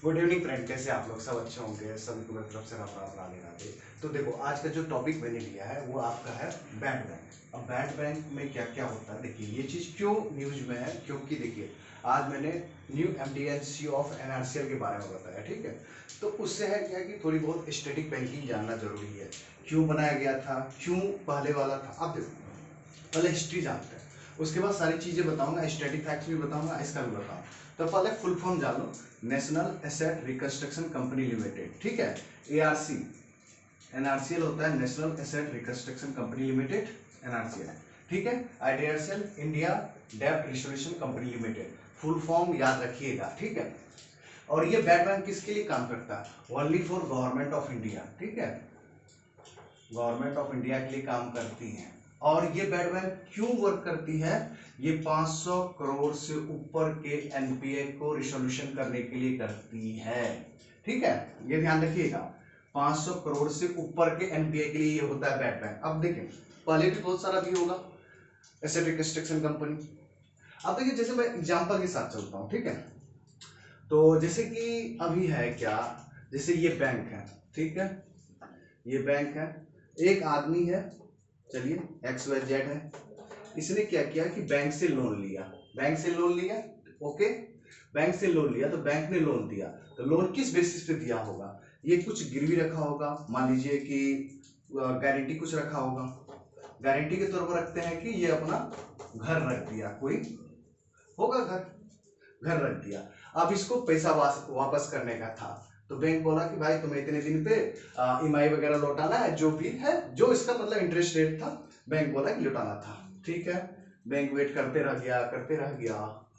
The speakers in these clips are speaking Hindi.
गुड इवनिंग फ्रेंड, कैसे आप लोग? सब अच्छे होंगे। सभी को मेरी तरफ से राम राम राधे राधे। तो देखो, आज का जो टॉपिक मैंने लिया है वो आपका है बैड बैंक। अब बैड बैंक में क्या क्या होता है, देखिए ये चीज़ क्यों न्यूज में है, क्योंकि देखिए आज मैंने न्यू एमडीएनसी ऑफ एनआरसीएल के बारे में बताया, ठीक है। तो उससे है क्या कि थोड़ी बहुत स्टैटिक बैंकिंग जानना जरूरी है, क्यों बनाया गया था, क्यों पहले वाला था। अब देखो, पहले हिस्ट्री जानते हैं, उसके बाद सारी चीज़ें बताऊंगा, स्टैटिक फैक्ट्स भी बताऊंगा, इसका भी बताऊंगा। तो पहले फुल फॉर्म जान लो, national asset reconstruction company limited, ठीक है। एआरसी, एनआरसीएल होता है national asset reconstruction company limited, NRCL, ठीक है। आईडीआरसीएल, इंडिया डेब्ट resolution company limited, full form याद रखिएगा, ठीक है। और ये बैड बैंक किसके लिए काम करता है? Only for government of India, ठीक है। गवर्नमेंट ऑफ इंडिया के लिए काम करती है। और ये बैड बैंक क्यों वर्क करती है? ये 500 करोड़ से ऊपर के एनपीए को रिसोल्यूशन करने के लिए करती है, ठीक है। ये ध्यान रखिएगा, 500 करोड़ से ऊपर के एनपीए के लिए ये होता है बैड बैंक। अब देखिए, पहले भी बहुत सारा भी होगा एसेट रिकंस्ट्रक्शन कंपनी। अब देखिए, जैसे मैं एग्जांपल के साथ चलता हूं, ठीक है। तो जैसे कि अभी है क्या, जैसे ये बैंक है, ठीक है, ये बैंक है, एक आदमी है, चलिए XYZ है, इसने क्या किया कि बैंक से लोन लिया, बैंक से लोन लिया, ओके। बैंक से लोन लिया तो बैंक ने लोन दिया, तो लोन किस बेसिस पे दिया होगा? ये कुछ गिरवी रखा होगा, मान लीजिए कि गारंटी कुछ रखा होगा, गारंटी के तौर पर रखते हैं कि ये अपना घर रख दिया, कोई होगा घर रख दिया। अब इसको पैसा वापस करने का था, तो बैंक बोला कि भाई तुम्हें इतने दिन पे ईएमआई वगैरह लौटाना है, जो भी है, जो इसका मतलब इंटरेस्ट रेट था, बैंक बोला कि लौटाना था, ठीक है। बैंक वेट करते रह गया, करते रह गया।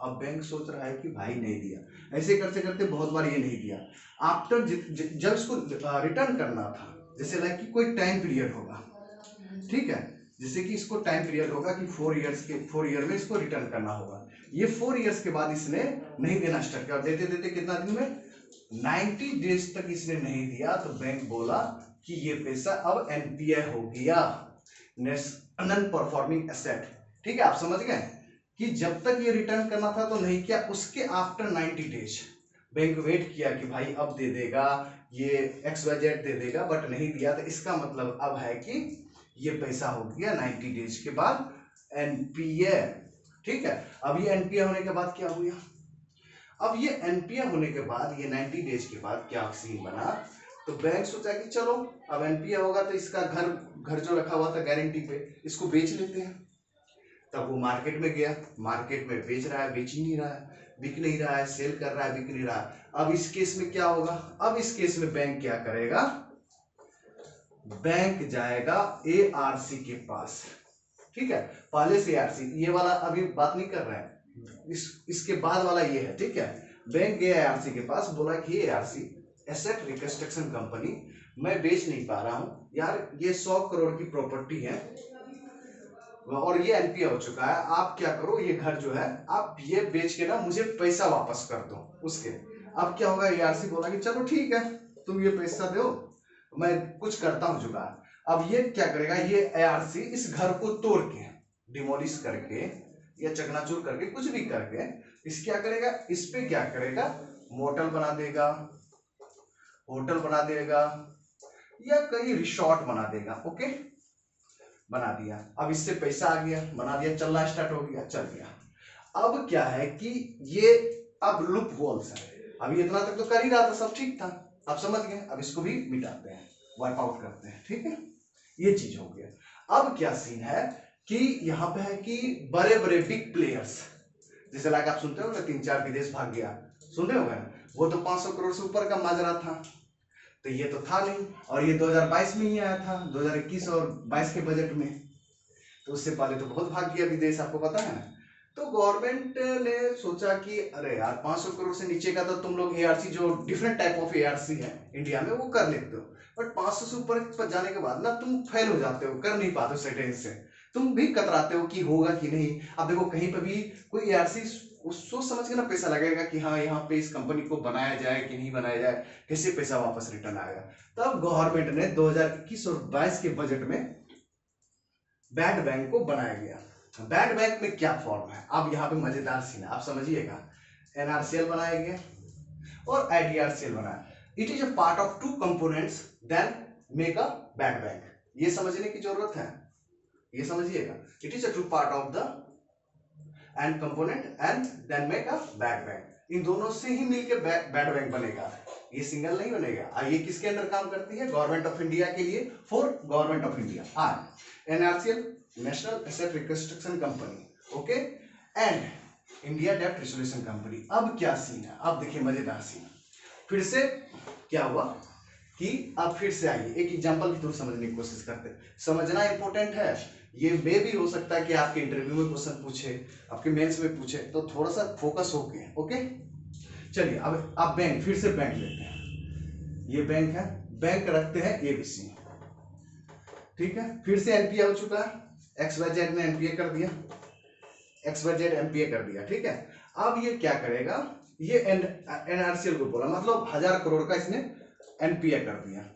अब बैंक सोच रहा है कि भाई नहीं दिया, ऐसे करते करते बहुत बार ये नहीं दिया। आफ्टर जब इसको रिटर्न करना था, जैसे लाइक कि कोई टाइम पीरियड होगा, ठीक है, जैसे कि इसको टाइम पीरियड होगा कि 4 ईयर में इसको रिटर्न करना होगा। ये 4 ईयर्स के बाद इसने नहीं देना स्टार्ट किया, देते देते कितना दिन में, 90 डेज तक इसने नहीं दिया, तो बैंक बोला कि ये पैसा अब एनपीए हो गया, नॉन परफॉर्मिंग एसेट, ठीक है। आप समझ गए कि जब तक ये रिटर्न करना था तो नहीं किया, उसके आफ्टर 90 डेज बैंक वेट किया कि भाई अब दे देगा, ये XYZ दे देगा, बट नहीं दिया, तो इसका मतलब अब है कि ये पैसा हो गया 90 डेज के बाद एनपीए, ठीक है। अब ये एनपीए होने के बाद क्या हुआ? अब ये एनपीए होने के बाद, ये 90 डेज के बाद क्या सीन बना, तो बैंक सोचा कि चलो अब एनपीए होगा तो इसका घर जो रखा हुआ था गारंटी पे, इसको बेच लेते हैं। तब वो मार्केट में गया, मार्केट में बेच रहा है, बेच ही नहीं रहा है, बिक नहीं रहा है, सेल कर रहा है, बिक नहीं रहा है। अब इस केस में क्या होगा? अब इस केस में बैंक क्या करेगा? बैंक जाएगा एआरसी के पास, ठीक है। पहले से एआरसी, ये वाला अभी बात नहीं कर रहे हैं, इसके बाद वाला ये है, ठीक है। बैंक गया एआरसी के पास, बोला कि एआरसी एसेट रिकंस्ट्रक्शन कंपनी, मैं बेच नहीं पा रहा हूं यार, ये 100 करोड़ की प्रॉपर्टी है और ये एनपीए हो चुका है, आप क्या करो, ये घर जो है आप ये बेच के ना मुझे पैसा वापस कर दो उसके। अब क्या होगा? एआरसी बोला कि चलो ठीक है, तुम ये पैसा दो, मैं कुछ करता हूं जुगाड़। अब ये क्या करेगा? ये एआरसी इस घर को तोड़ के, डिमोलिश करके या चकनाचूर करके, कुछ भी करके, इस क्या करेगा, इस पे क्या करेगा, मोटल बना देगा, होटल बना देगा, या कहीं रिसोर्ट बना देगा, ओके। बना दिया, अब इससे पैसा आ गया, बना दिया, चलना स्टार्ट हो गया, चल गया। अब क्या है कि ये अब लूप होल्स है, अभी इतना तक तो कर ही रहा था, सब ठीक था, आप समझ गए। अब इसको भी मिटाते हैं, वाइप आउट करते हैं, ठीक है, ये चीज हो गया। अब क्या सीन है कि यहाँ पे है कि बड़े बड़े बिग प्लेयर्स, जैसे लाइक आप सुनते हो ना 3-4 विदेश भाग गया, सुन रहे हो गए, वो तो 500 करोड़ से ऊपर का माजरा था, तो ये तो था नहीं, और ये 2022 में ही आया था, 2021 और 22 के बजट में, तो उससे पहले तो बहुत भाग गया विदेश, आपको पता है ना। तो गवर्नमेंट ने सोचा कि अरे यार 500 करोड़ से नीचे का तो तुम लोग एआरसी, जो डिफरेंट टाइप ऑफ एआरसी है इंडिया में, वो कर लेते हो, बट 500 से ऊपर पर जाने के बाद ना तुम फेल हो जाते हो, कर नहीं पाते हो सेटेंस से, तुम भी कतराते हो कि होगा कि नहीं। अब देखो, कहीं पर भी कोई एआरसी सोच समझ के ना पैसा लगेगा कि हाँ यहाँ पे इस कंपनी को बनाया जाए कि नहीं बनाया जाए, कैसे पैसा वापस रिटर्न आएगा। तब गवर्नमेंट ने 2021 और 22 के बजट में बैड बैंक को बनाया गया। बैड बैंक में क्या फॉर्म है, अब यहाँ पे मजेदार सीन है, आप समझिएगा। एनआरसीएल बनाया गया, और आईडीआरसीएल बनाया। It is a part of two components then make a bad bank. ये समझने की जरूरत है, ये समझिएगा। It is a true part of the end component and then make a bad bank. इन दोनों से ही मिलकर बैड बैंक बनेगा, ये सिंगल नहीं बनेगा। ये किसके अंडर काम करती है? गवर्नमेंट ऑफ इंडिया के लिए, for government of India. NRCL national asset reconstruction company, okay, and India डेब्ट रिजोल्यूशन कंपनी। अब क्या सीन है? अब देखिए मजेदार सीन। फिर से क्या हुआ कि अब फिर से आइए एक एग्जांपल के थ्रू समझने की कोशिश करते हैं। समझना इंपॉर्टेंट है। ये मे भी हो सकता है कि आपके इंटरव्यू में क्वेश्चन पूछे, आपके मेंस में पूछे, तो थोड़ा सा फोकस हो गए। ओके, चलिए अब आप बैंक, फिर से बैंक लेते हैं। ये बैंक है, बैंक रखते हैं एबीसी, ठीक है। फिर से एनपीए हो चुका है, XYZ ने एनपीए कर दिया, XYZ एनपीए कर दिया, ठीक है। अब ये क्या करेगा? ये एनआरसीएल को बोला, मतलब 1000 करोड़ का इसने एनपीए कर दिया,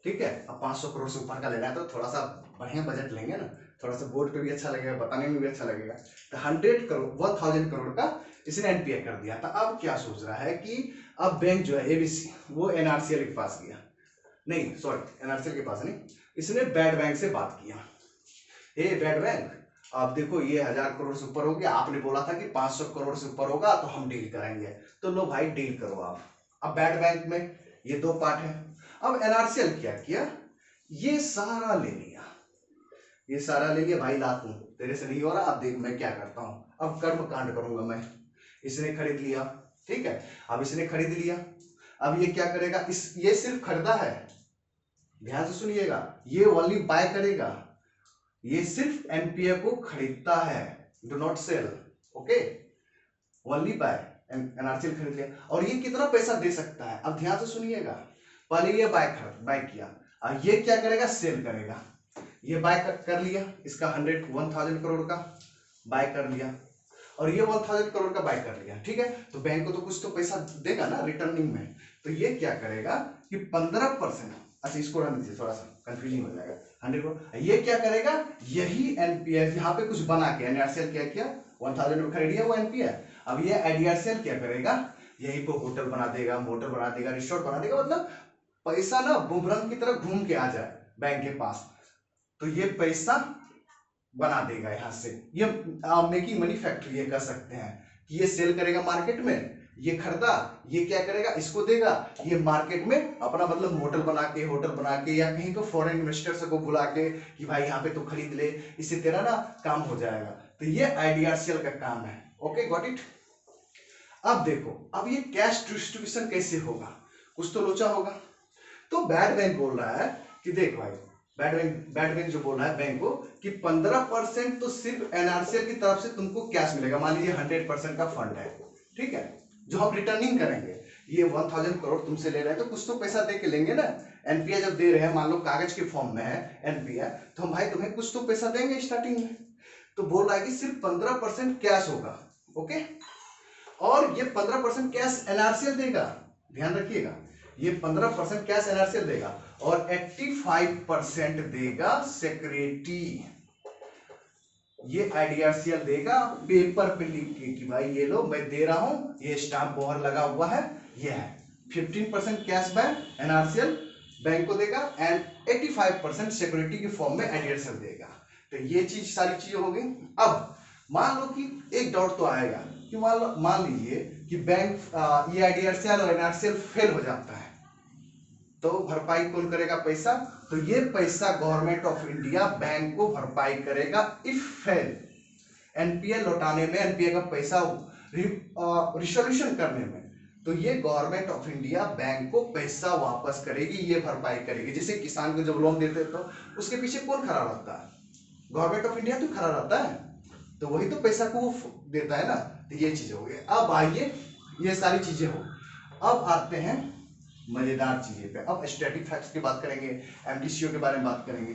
ठीक है। अब 500 करोड़ से ऊपर का लेना है तो थोड़ा सा बढ़िया बजट लेंगे ना, थोड़ा सा बोर्ड पे भी अच्छा लगेगा, बताने में भी अच्छा लगेगा। तो 100 करोड़ 1000 करोड़ का इसने एनपीए कर दिया था। अब क्या सोच रहा है कि अब बैंक जो है एबीसी, वो एनआरसीएल के पास गया, नहीं सॉरी एनआरसीएल के पास नहीं, इसने बैड बैंक से बात किया। ए बैड बैंक, आप देखो ये 1000 करोड़ से ऊपर हो गया, आपने बोला था कि 500 करोड़ से ऊपर होगा तो हम डील करेंगे, तो लो भाई डील करो आप। अब बैड बैंक में ये दो पार्ट है। अब एनआरसीएल क्या किया? ये सारा ले लिया, ये सारा ले लिया। भाई लातू तेरे से नहीं हो रहा, अब देख मैं क्या करता हूं, अब कर्म कांड करूंगा मैं। इसने खरीद लिया, ठीक है। अब इसने खरीद लिया, अब ये क्या करेगा? ये सिर्फ खरीदा है, ध्यान से सुनिएगा, ये ओनली बाय करेगा, ये सिर्फ एनपीए को खरीदता है, do not sell, okay, only buy. NRCL खरीद लिया, और ये कितना पैसा दे सकता है? अब ध्यान से सुनिएगा, पहले ये बाय किया, और ये क्या करेगा? सेल करेगा। ये बाय कर लिया, इसका 1000 करोड़ का बाय कर लिया, और ये 1000 करोड़ का बाय कर लिया, ठीक है। तो बैंक को तो कुछ तो पैसा देगा ना रिटर्निंग में, तो ये क्या करेगा कि 15%, अच्छा इसको रहने दीजिए, थोड़ा सा कंफ्यूजिंग हो जाएगा। 100 करोड़, ये क्या करेगा? यही एनपीए यहाँ पे कुछ बना के, एनआरसीएल क्या किया? 1000 में खरीद लिया वो एनपीए। अब ये आईडीआरसीएल क्या करेगा? यही को होटल बना देगा, मोटर बना देगा, रिसोर्ट बना देगा, मतलब पैसा ना बुमरंग की तरह घूम के आ जाए बैंक के पास, तो ये पैसा बना देगा यहां से। ये मेकिंग मनी फैक्ट्री, ये कर सकते हैं कि ये सेल करेगा मार्केट में, ये खरीदा, ये क्या करेगा? इसको देगा, ये मार्केट में अपना मतलब होटल बना के या कहीं को फॉरेन इन्वेस्टर्स को बुला के कि भाई यहाँ पे तो खरीद ले, इससे तेरा ना काम हो जाएगा। तो ये आईडीआरसीएल का काम है, ओके, गॉट इट। अब देखो, अब ये कैश डिस्ट्रीब्यूशन कैसे होगा? कुछ तो लोचा होगा। तो बैड बैंक बोल रहा है कि देख भाई, बैड बैंक जो बोल रहा है बैंक को कि 15% तो सिर्फ एनआरसीएल की तरफ से तुमको कैश मिलेगा। मान लीजिए 100% का फंड है, ठीक है, जो हम रिटर्निंग करेंगे। ये 1000 करोड़ तुमसे ले रहे हैं तो कुछ तो पैसा दे के लेंगे ना। एनपीए जब दे रहे हैं, मान लो कागज के फॉर्म में है एनपीए, तो हम भाई तुम्हें कुछ तो पैसा देंगे स्टार्टिंग में। तो बोल रहा है कि सिर्फ 15% कैश होगा, ओके, और ये 15% कैश एनआरसीएल देगा, ध्यान रखिएगा, ये 15% कैश एनआरसीएल देगा और 85% देगा सिक्योरिटी। ये आईडीआरसीएल देगा पेपर पे लिख के कि भाई ये लो मैं दे रहा हूं, ये स्टाम्प मोहर लगा हुआ है, ये है। 15% कैश बैंक एनआरसीएल बैंक को देगा एंड 85% सिक्योरिटी के फॉर्म में आईडीआरसीएल देगा। तो ये चीज, सारी चीजें हो गई। अब मान लो कि एक डाउट तो आएगा कि मान लीजिए कि बैंक ये आईडीआरसीएल और एनआरसीएल फेल हो जाता है, तो भरपाई कौन करेगा पैसा? तो ये पैसा गवर्नमेंट ऑफ इंडिया बैंक को भरपाई करेगा इफ फेल। एनपीए लौटाने में, एनपीए का पैसा रिसोल्यूशन करने में, तो ये गवर्नमेंट ऑफ इंडिया बैंक को पैसा वापस करेगी, ये भरपाई करेगी। जैसे किसान को जब लोन देते तो उसके पीछे कौन खड़ा रहता है? गवर्नमेंट ऑफ इंडिया तो खड़ा रहता है, तो वही तो पैसा को वो देता है ना। तो ये चीजें हो गई। अब आइए, ये सारी चीजें हो, अब आते हैं मजेदार चीजें पे। अब स्टैटिक फैक्ट्स की बात करेंगे, एमडीसीओ के बारे में बात करेंगे।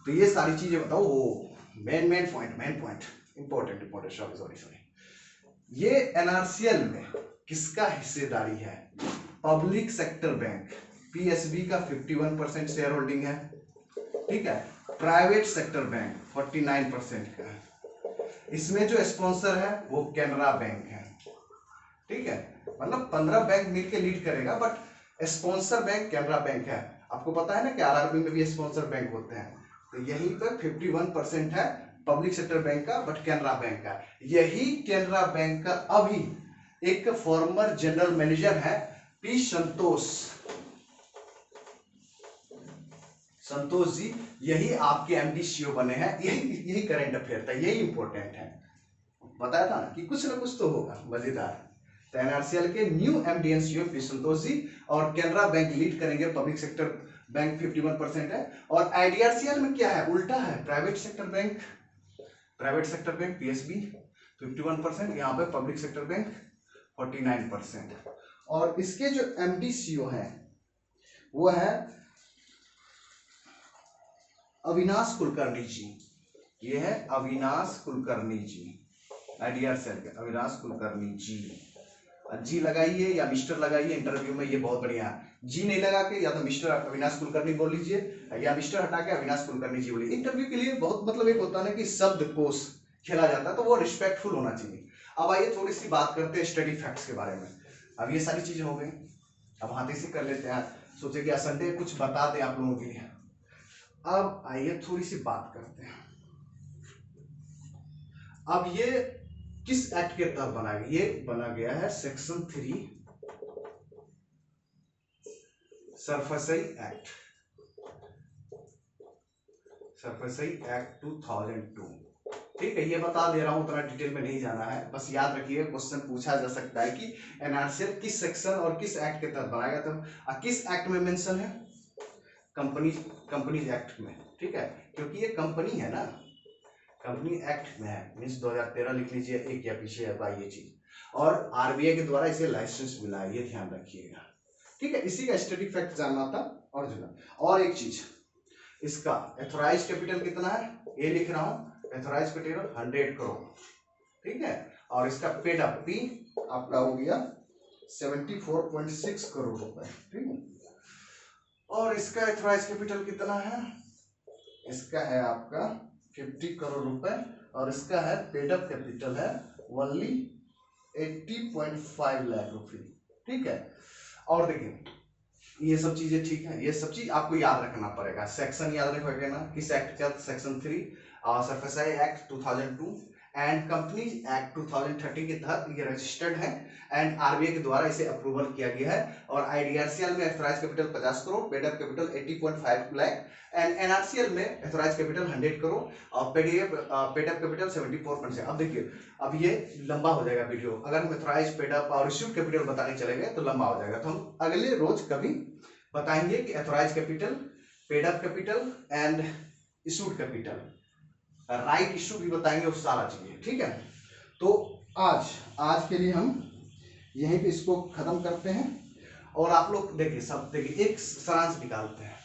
तो ये सारी चीजें बताओ। वो मेन पॉइंट इंपॉर्टेंट सॉरी। ये एनआरसीएल में किसका हिस्सेदारी है? पब्लिक सेक्टर बैंक पीएसबी का 51% शेयर होल्डिंग है, ठीक है। प्राइवेट सेक्टर बैंक 49% का है। इसमें जो स्पॉन्सर है वो कैनरा बैंक है, ठीक है, मतलब 15 बैंक मिलके लीड करेगा, but sponsor bank Canara bank है। आपको पता है ना कि आरआरबी में भी स्पॉन्सर बैंक होते हैं, तो यहीं पर 51% है पब्लिक सेक्टर बैंक का, बट कैनरा बैंक का। यही कैनरा बैंक का अभी एक फॉर्मर जनरल मैनेजर है पी संतोष जी, यही आपके एमडी सीईओ बने हैं। यही करंट अफेयर था, यही इंपॉर्टेंट है। बताया था ना कि कुछ ना कुछ तो होगा मजेदार। तो एनआरसीएल के new MD and CEO P Santosh ji, और कैनरा बैंक लीड करेंगे, पब्लिक सेक्टर बैंक 51% है। और आईडीआरसीएल में क्या है, उल्टा है, प्राइवेट सेक्टर बैंक पीएसबी 51%, यहाँ पे पब्लिक सेक्टर बैंक 49%। और इसके जो एमडी सीईओ है वो है अविनाश कुलकर्णी जी। ये है अविनाश कुलकर्णी जी, आईडीआरसीएल के अविनाश कुलकर्णी जी लगाइए या मिस्टर लगाइए इंटरव्यू में, ये बहुत बढ़िया है। जी नहीं लगा के या तो मिस्टर अविनाश कुलकर्णी बोल लीजिए, या मिस्टर हटा के अविनाश कुलकर्णी जी बोलिए। इंटरव्यू के लिए बहुत मतलब एक होता है ना कि शब्दकोश खेला जाता है, तो वो रिस्पेक्टफुल होना चाहिए। अब आइए थोड़ी सी बात करते हैं स्टडी फैक्ट्स के बारे में। अब ये सारी चीजें हो गई, अब हाथे से कर लेते हैं, सोचे कि संडे कुछ बता दें आप लोगों के लिए। अब आइए थोड़ी सी बात करते हैं, अब ये किस एक्ट के तहत बना गया, ये बना गया है सेक्शन 3 सरफसई एक्ट 2002। ठीक है, ये बता दे रहा हूं, उतना डिटेल में नहीं जाना है, बस याद रखिए क्वेश्चन पूछा जा सकता है कि एनआरसीएल किस सेक्शन और किस एक्ट के तहत बनाया गया था। किस एक्ट में मेंशन है, कंपनीज एक्ट में। ठीक है, क्योंकि ये कंपनी है ना, कंपनी एक्ट में है, मीन्स 2013 लिख लीजिए, एक या पीछे है ये चीज। और आरबीआई के द्वारा इसे लाइसेंस मिला है, ये ध्यान रखिएगा। ठीक है, इसी का स्टडी फैक्ट जानना था। और एक चीज, इसका एथोराइज कैपिटल कितना है, ये लिख रहा हूं, एथोराइज कैपिटल 100 करोड़। ठीक है, और इसका पेड अप पी आपका हो गया 74.6 करोड़ रुपए। ठीक है, और इसका एथोराइज कैपिटल कितना है, इसका है आपका 50 करोड़ रुपए, और इसका है पेड अप कैपिटल है ओनली 80.5 लाख रुपए। ठीक है, और देखिए ये सब चीजें ठीक है, ये सब चीज आपको याद रखना पड़ेगा। सेक्शन याद रखोगे ना, किस एक्ट का, section 3 SARFAESI act 2002 and companies act 2013 के तहत ये रजिस्टर्ड है, एंड आरबीआई के द्वारा इसे अप्रूवल किया गया है। और आईडीआरसीएल में authorise capital 50 crore, paid up capital 80.5 lakh, and NRCL में एथोराइज कैपिटल 100 करोड़ और पेड अप कैपिटल 74%। अब देखिए, अब ये लंबा हो जाएगा वीडियो, अगर हम एथोराइज, पेड अप और इश्यूड कैपिटल बताने चलेंगे तो लंबा हो जाएगा, तो हम अगले रोज कभी बताएंगे कि authorise capital, paid up capital and issued capital, right issue भी बताएंगे, उस सारा चीजें। ठीक है, तो आज के लिए हम यहीं पे इसको खत्म करते हैं। और आप लोग देखिए, सब देखिए, एक सारांश निकालते हैं।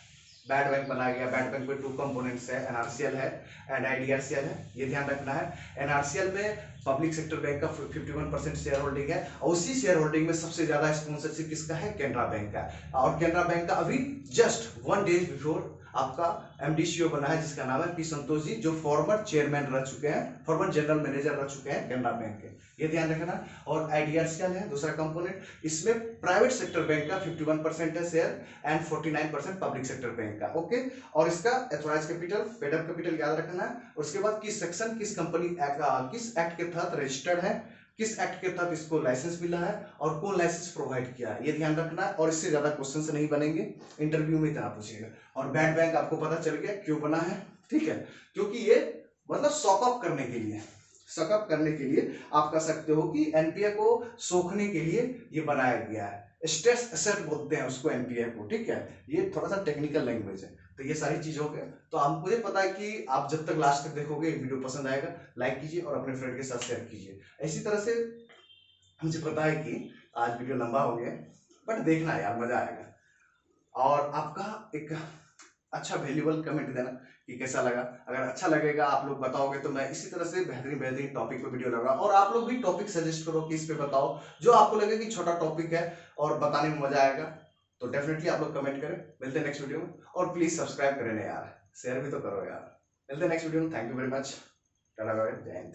बैड बैंक बनाया गया, बैड बैंक में 2 कंपोनेंट्स है, एनआरसीएल है एंड आईडीआरसीएल है, ये ध्यान रखना है। एनआरसीएल में पब्लिक सेक्टर बैंक का 51% शेयर होल्डिंग है, और उसी शेयर होल्डिंग में सबसे ज्यादा स्पॉन्सरशिप किसका है, कैनरा बैंक का। और कैनरा बैंक का अभी जस्ट 1 डेज बिफोर आपका एमडी सीईओ बना है, जिसका नाम है पी संतोष जी, जो फॉर्मर चेयरमैन रह चुके हैं, फॉर्मर जनरल मैनेजर रह चुके हैं कैनरा बैंक के, ये ध्यान रखना। और आईडीआरसीएल है दूसरा कंपोनेंट, इसमें प्राइवेट सेक्टर बैंक का 51% है share and 49% public sector bank का। ओके, और इसका authorise capital, paid up capital याद रखना है। उसके बाद किस सेक्शन, किस कंपनी किस एक्ट के तहत रजिस्टर्ड है, किस एक्ट के तहत इसको लाइसेंस मिला है, और कौन लाइसेंस प्रोवाइड किया है, ये ध्यान रखना है। और इससे ज्यादा क्वेश्चन नहीं बनेंगे, इंटरव्यू में इतना पूछेगा। और बैड बैंक आपको पता चल गया क्यों बना है। ठीक है, क्योंकि ये मतलब सॉकअप करने के लिए, सकअप करने के लिए आप कह सकते हो कि एनपीए को सोखने के लिए ये बनाया गया है। स्ट्रेस एसेट बोलते हैं उसको, एनपीए को। ठीक है, ये थोड़ा सा टेक्निकल लैंग्वेज है। तो ये सारी चीज हो गया, तो आप मुझे पता है कि आप जब तक लास्ट तक देखोगे वीडियो पसंद आएगा, लाइक कीजिए और अपने फ्रेंड के साथ शेयर कीजिए। इसी तरह से मुझे पता है कि आज वीडियो लंबा हो गया, बट देखना यार, मजा आएगा। और आपका एक अच्छा वैल्यूबल कमेंट देना कि कैसा लगा। अगर अच्छा लगेगा, आप लोग बताओगे, तो मैं इसी तरह से बेहतरीन टॉपिक पे वीडियो लगा। और आप लोग भी टॉपिक सजेस्ट करो कि इस पे बताओ, जो आपको लगे कि छोटा टॉपिक है और बताने में मजा आएगा, तो डेफिनेटली आप लोग कमेंट करें। मिलते हैं नेक्स्ट वीडियो में, और प्लीज सब्सक्राइब करें यार, शेयर भी तो करो यार। मिलते हैं नेक्स्ट वीडियो में, thank you very much, tata bye bye, जय हिंद।